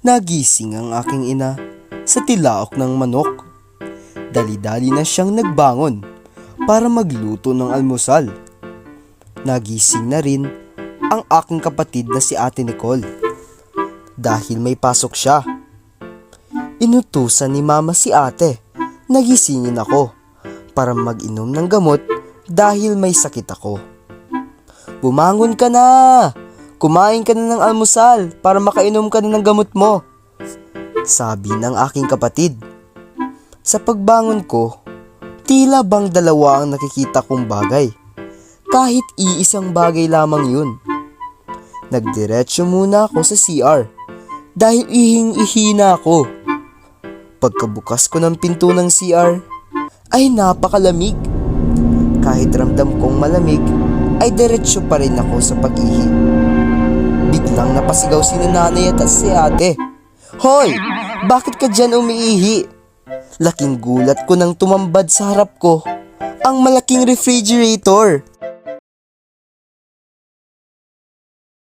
Nagising ang aking ina sa tilaok ng manok. Dali-dali na siyang nagbangon para magluto ng almusal. Nagising na rin ang aking kapatid na si Ate Nicole dahil may pasok siya. Inutusan ni Mama si ate na gisingin ako para mag-inom ng gamot dahil may sakit ako. "Bumangon ka na! Kumain ka na ng almusal para makainom ka na ng gamot mo," sabi ng aking kapatid. Sa pagbangon ko, tila bang dalawa ang nakikita kong bagay. Kahit iisang bagay lamang yun. Nagdiretso muna ako sa CR dahil ihing-ihi na ako. Pagkabukas ko ng pinto ng CR, ay napakalamig. Kahit ramdam kong malamig, ay diretso pa rin ako sa pag-ihi. Biglang napasigaw si nanay at si ate. "Hoy! Bakit ka dyan umiihi?" Laking gulat ko nang tumambad sa harap ko ang malaking refrigerator.